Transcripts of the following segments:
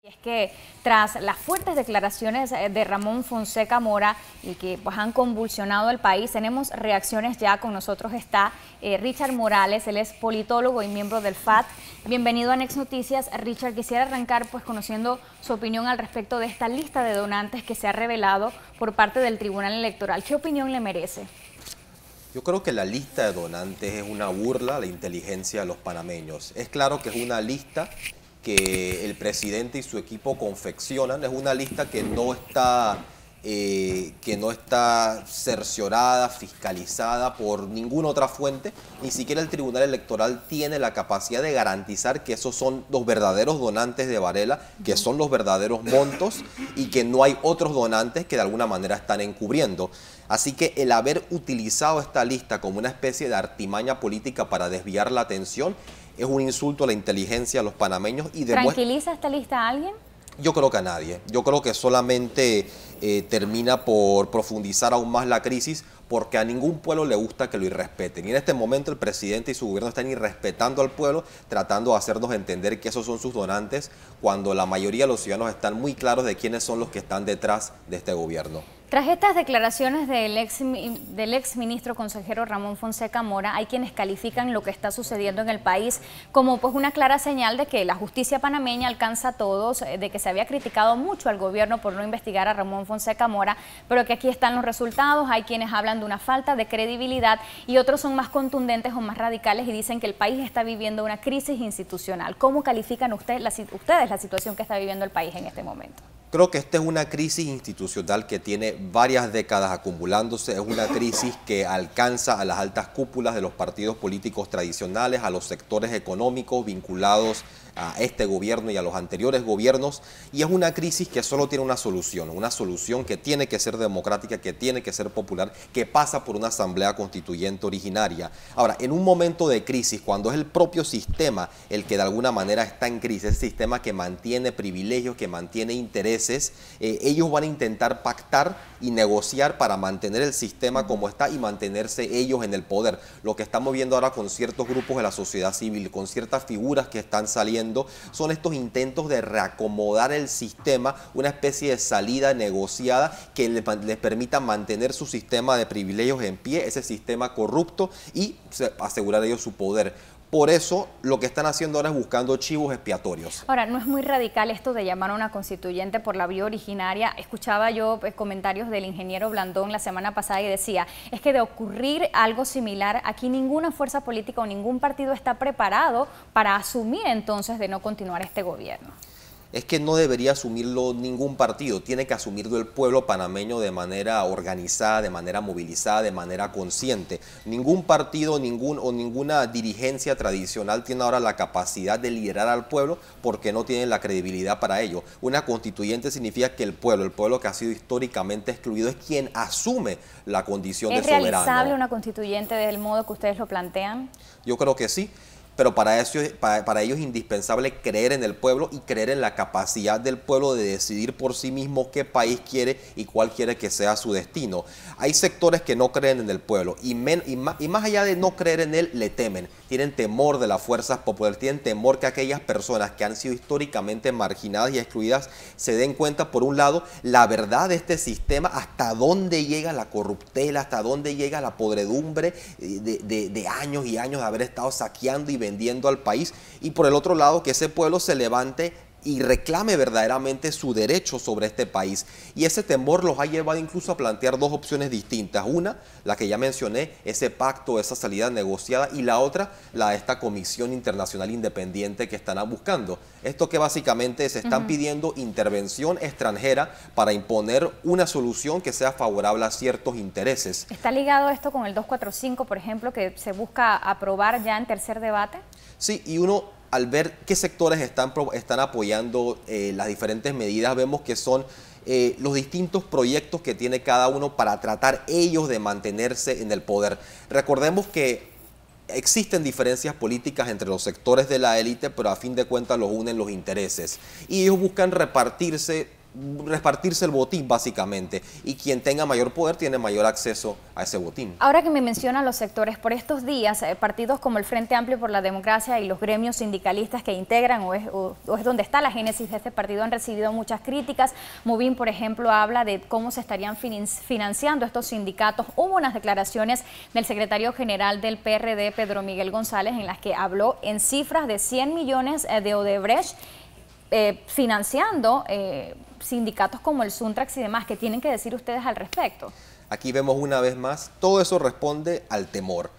Es que tras las fuertes declaraciones de Ramón Fonseca Mora y que pues han convulsionado el país, tenemos reacciones ya. Con nosotros está Richard Morales, él es politólogo y miembro del FAT. Bienvenido a Next Noticias. Richard, quisiera arrancar pues conociendo su opinión al respecto de esta lista de donantes que se ha revelado por parte del Tribunal Electoral. ¿Qué opinión le merece? Yo creo que la lista de donantes es una burla a la inteligencia de los panameños. Es claro que es una lista que el presidente y su equipo confeccionan, es una lista que no está cerciorada, fiscalizada por ninguna otra fuente. Ni siquiera el Tribunal Electoral tiene la capacidad de garantizar que esos son los verdaderos donantes de Varela, que son los verdaderos montos y que no hay otros donantes que de alguna manera están encubriendo. Así que el haber utilizado esta lista como una especie de artimaña política para desviar la atención es un insulto a la inteligencia de los panameños. Y ¿Tranquiliza esta lista a alguien? Yo creo que a nadie. Yo creo que solamente termina por profundizar aún más la crisis, porque a ningún pueblo le gusta que lo irrespeten. Y en este momento el presidente y su gobierno están irrespetando al pueblo, tratando de hacernos entender que esos son sus donantes, cuando la mayoría de los ciudadanos están muy claros de quiénes son los que están detrás de este gobierno. Tras estas declaraciones del ex ministro consejero Ramón Fonseca Mora, hay quienes califican lo que está sucediendo en el país como pues una clara señal de que la justicia panameña alcanza a todos, de que se había criticado mucho al gobierno por no investigar a Ramón Fonseca Mora, pero que aquí están los resultados. Hay quienes hablan de una falta de credibilidad y otros son más contundentes o más radicales y dicen que el país está viviendo una crisis institucional. ¿Cómo califican ustedes la situación que está viviendo el país en este momento? Creo que esta es una crisis institucional que tiene varias décadas acumulándose, es una crisis que alcanza a las altas cúpulas de los partidos políticos tradicionales, a los sectores económicos vinculados a este gobierno y a los anteriores gobiernos, y es una crisis que solo tiene una solución que tiene que ser democrática, que tiene que ser popular, que pasa por una asamblea constituyente originaria. Ahora, en un momento de crisis, cuando es el propio sistema el que de alguna manera está en crisis, ese sistema que mantiene privilegios, que mantiene intereses, ellos van a intentar pactar y negociar para mantener el sistema como está y mantenerse ellos en el poder. Lo que estamos viendo ahora con ciertos grupos de la sociedad civil, con ciertas figuras que están saliendo, son estos intentos de reacomodar el sistema, una especie de salida negociada que les permita mantener su sistema de privilegios en pie, ese sistema corrupto, y asegurar ellos su poder. Por eso lo que están haciendo ahora es buscando chivos expiatorios. Ahora, ¿no es muy radical esto de llamar a una constituyente por la vía originaria? Escuchaba yo comentarios del ingeniero Blandón la semana pasada y decía, es que de ocurrir algo similar, aquí ninguna fuerza política o ningún partido está preparado para asumir entonces de no continuar este gobierno. Es que no debería asumirlo ningún partido, tiene que asumirlo el pueblo panameño de manera organizada, de manera movilizada, de manera consciente. Ningún partido ninguna dirigencia tradicional tiene ahora la capacidad de liderar al pueblo porque no tienen la credibilidad para ello. Una constituyente significa que el pueblo que ha sido históricamente excluido, es quien asume la condición de soberano. ¿Es realizable una constituyente del modo que ustedes lo plantean? Yo creo que sí. Pero para ello es indispensable creer en el pueblo y creer en la capacidad del pueblo de decidir por sí mismo qué país quiere y cuál quiere que sea su destino. Hay sectores que no creen en el pueblo y más allá de no creer en él, le temen. Tienen temor de las fuerzas populares, tienen temor que aquellas personas que han sido históricamente marginadas y excluidas se den cuenta, por un lado, la verdad de este sistema, hasta dónde llega la corruptela, hasta dónde llega la podredumbre de años y años de haber estado saqueando y vendiendo al país, y por el otro lado que ese pueblo se levante y reclame verdaderamente su derecho sobre este país. Y ese temor los ha llevado incluso a plantear dos opciones distintas. Una, la que ya mencioné, ese pacto, esa salida negociada, y la otra, la de esta comisión internacional independiente que están buscando. Esto que básicamente se están pidiendo intervención extranjera para imponer una solución que sea favorable a ciertos intereses. ¿Está ligado esto con el 245, por ejemplo, que se busca aprobar ya en tercer debate? Sí, y uno, al ver qué sectores están apoyando las diferentes medidas, vemos que son los distintos proyectos que tiene cada uno para tratar ellos de mantenerse en el poder. Recordemos que existen diferencias políticas entre los sectores de la élite, pero a fin de cuentas los unen los intereses. Y ellos buscan repartirse repartirse el botín básicamente, y quien tenga mayor poder tiene mayor acceso a ese botín. Ahora que me menciona los sectores, por estos días partidos como el Frente Amplio por la Democracia y los gremios sindicalistas que integran o es donde está la génesis de este partido han recibido muchas críticas. Movin, por ejemplo, habla de cómo se estarían financiando estos sindicatos. Hubo unas declaraciones del secretario general del PRD, Pedro Miguel González, en las que habló en cifras de 100 millones de Odebrecht financiando sindicatos como el Suntrax y demás. ¿Qué tienen que decir ustedes al respecto? Aquí vemos una vez más, todo eso responde al temor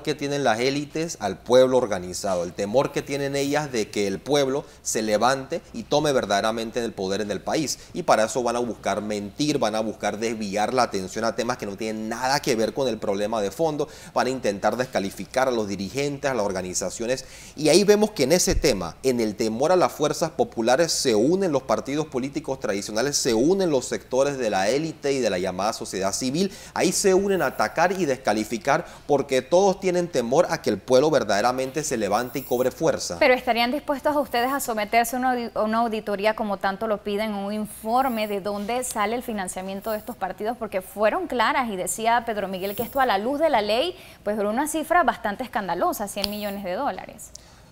que tienen las élites al pueblo organizado, el temor que tienen ellas de que el pueblo se levante y tome verdaderamente el poder en el país. Y para eso van a buscar mentir, van a buscar desviar la atención a temas que no tienen nada que ver con el problema de fondo, van a intentar descalificar a los dirigentes, a las organizaciones. Y ahí vemos que en ese tema, en el temor a las fuerzas populares, se unen los partidos políticos tradicionales, se unen los sectores de la élite y de la llamada sociedad civil. Ahí se unen a atacar y descalificar porque todos tienen temor a que el pueblo verdaderamente se levante y cobre fuerza. Pero ¿estarían dispuestos a ustedes a someterse a una auditoría como tanto lo piden, un informe de dónde sale el financiamiento de estos partidos? Porque fueron claras y decía Pedro Miguel que esto a la luz de la ley pues era una cifra bastante escandalosa, 100 millones de dólares.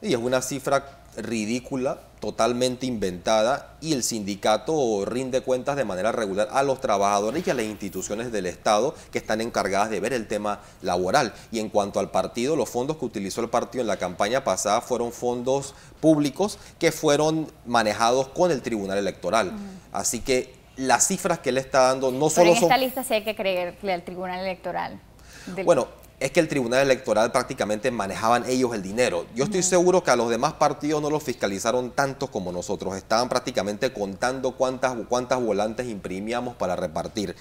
Y es una cifra ridícula, totalmente inventada, y el sindicato rinde cuentas de manera regular a los trabajadores y a las instituciones del Estado que están encargadas de ver el tema laboral. Y en cuanto al partido, los fondos que utilizó el partido en la campaña pasada fueron fondos públicos que fueron manejados con el Tribunal Electoral. Así que las cifras que él está dando no solo son... Pero en esta lista sí hay que creerle al Tribunal Electoral. Bueno, es que el Tribunal Electoral prácticamente manejaban ellos el dinero. Yo estoy seguro que a los demás partidos no los fiscalizaron tanto como nosotros. Estaban prácticamente contando cuántas volantes imprimíamos para repartir.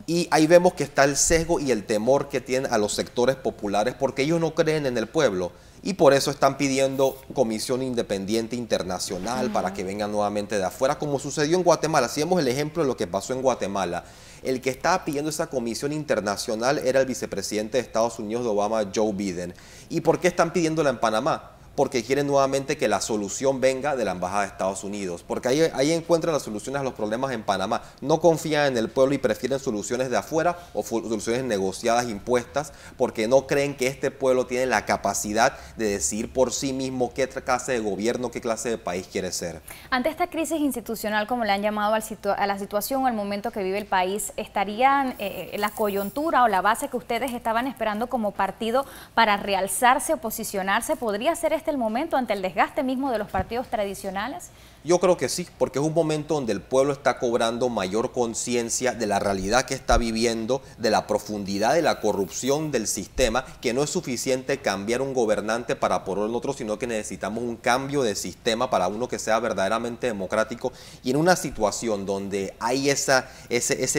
Y ahí vemos que está el sesgo y el temor que tienen a los sectores populares porque ellos no creen en el pueblo. Y por eso están pidiendo comisión independiente internacional para que vengan nuevamente de afuera, como sucedió en Guatemala. Si vemos el ejemplo de lo que pasó en Guatemala, el que estaba pidiendo esa comisión internacional era el vicepresidente de Estados Unidos de Obama, Joe Biden. ¿Y por qué están pidiéndola en Panamá? Porque quieren nuevamente que la solución venga de la Embajada de Estados Unidos, porque ahí encuentran las soluciones a los problemas en Panamá. No confían en el pueblo y prefieren soluciones de afuera o soluciones negociadas, impuestas, porque no creen que este pueblo tiene la capacidad de decidir por sí mismo qué clase de gobierno, qué clase de país quiere ser. Ante esta crisis institucional, como le han llamado a la situación o al momento que vive el país, ¿estarían la coyuntura o la base que ustedes estaban esperando como partido para realzarse o posicionarse? ¿Podría ser el momento ante el desgaste mismo de los partidos tradicionales? Yo creo que sí, porque es un momento donde el pueblo está cobrando mayor conciencia de la realidad que está viviendo, de la profundidad de la corrupción del sistema, que no es suficiente cambiar un gobernante para poner el otro, sino que necesitamos un cambio de sistema para uno que sea verdaderamente democrático. Y en una situación donde hay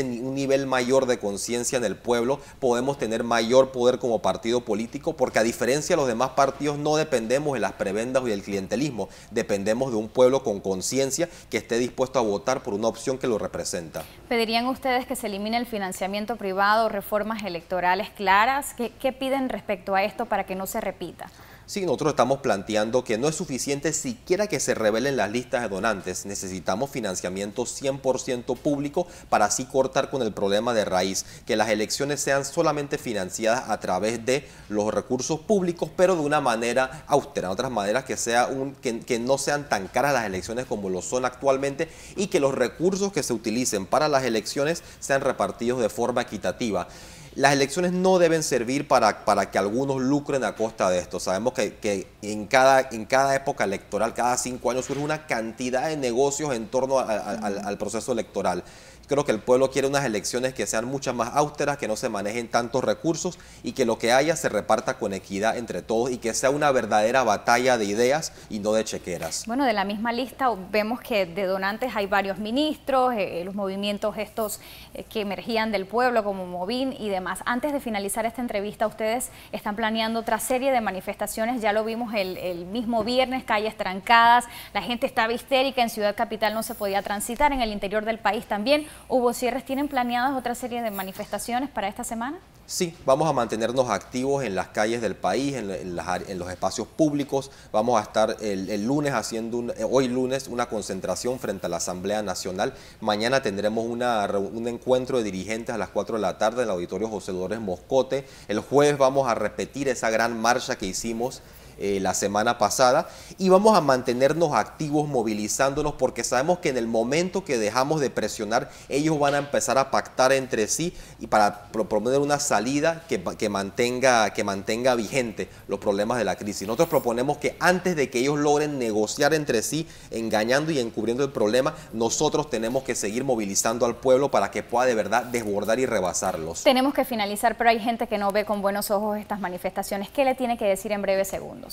un nivel mayor de conciencia en el pueblo, podemos tener mayor poder como partido político, porque a diferencia de los demás partidos no dependemos de las prebendas y del clientelismo, dependemos de un pueblo con conciencia que esté dispuesto a votar por una opción que lo representa. ¿Pedirían ustedes que se elimine el financiamiento privado, reformas electorales claras? ¿Qué piden respecto a esto para que no se repita? Sí, nosotros estamos planteando que no es suficiente siquiera que se revelen las listas de donantes. Necesitamos financiamiento 100% público para así cortar con el problema de raíz, que las elecciones sean solamente financiadas a través de los recursos públicos, pero de una manera austera, de otras maneras que no sean tan caras las elecciones como lo son actualmente y que los recursos que se utilicen para las elecciones sean repartidos de forma equitativa. Las elecciones no deben servir para que algunos lucren a costa de esto. Sabemos que en cada época electoral, cada 5 años, surge una cantidad de negocios en torno al proceso electoral. Creo que el pueblo quiere unas elecciones que sean mucho más austeras, que no se manejen tantos recursos y que lo que haya se reparta con equidad entre todos y que sea una verdadera batalla de ideas y no de chequeras. Bueno, de la misma lista vemos que de donantes hay varios ministros, los movimientos estos que emergían del pueblo como Movin y demás. Antes de finalizar esta entrevista, ustedes están planeando otra serie de manifestaciones, ya lo vimos el mismo viernes, calles trancadas, la gente estaba histérica, en Ciudad Capital no se podía transitar, en el interior del país también. hubo cierres. ¿Tienen planeadas otra serie de manifestaciones para esta semana? Sí, vamos a mantenernos activos en las calles del país, en los espacios públicos. Vamos a estar el lunes haciendo, hoy lunes, una concentración frente a la Asamblea Nacional. Mañana tendremos un encuentro de dirigentes a las 4 de la tarde en el Auditorio José Dolores Moscote. El jueves vamos a repetir esa gran marcha que hicimos la semana pasada, y vamos a mantenernos activos, movilizándonos, porque sabemos que en el momento que dejamos de presionar, ellos van a empezar a pactar entre sí y para proponer una salida que mantenga vigente los problemas de la crisis. Nosotros proponemos que antes de que ellos logren negociar entre sí, engañando y encubriendo el problema, nosotros tenemos que seguir movilizando al pueblo para que pueda de verdad desbordar y rebasarlos. Tenemos que finalizar, pero hay gente que no ve con buenos ojos estas manifestaciones. ¿Qué le tiene que decir en breves segundos?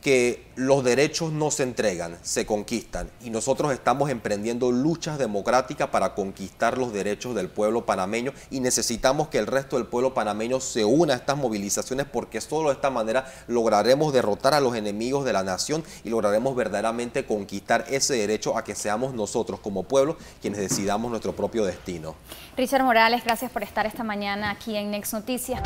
Que los derechos no se entregan, se conquistan, y nosotros estamos emprendiendo luchas democráticas para conquistar los derechos del pueblo panameño, y necesitamos que el resto del pueblo panameño se una a estas movilizaciones, porque solo de esta manera lograremos derrotar a los enemigos de la nación y lograremos verdaderamente conquistar ese derecho a que seamos nosotros como pueblo quienes decidamos nuestro propio destino. Richard Morales, gracias por estar esta mañana aquí en Next Noticias.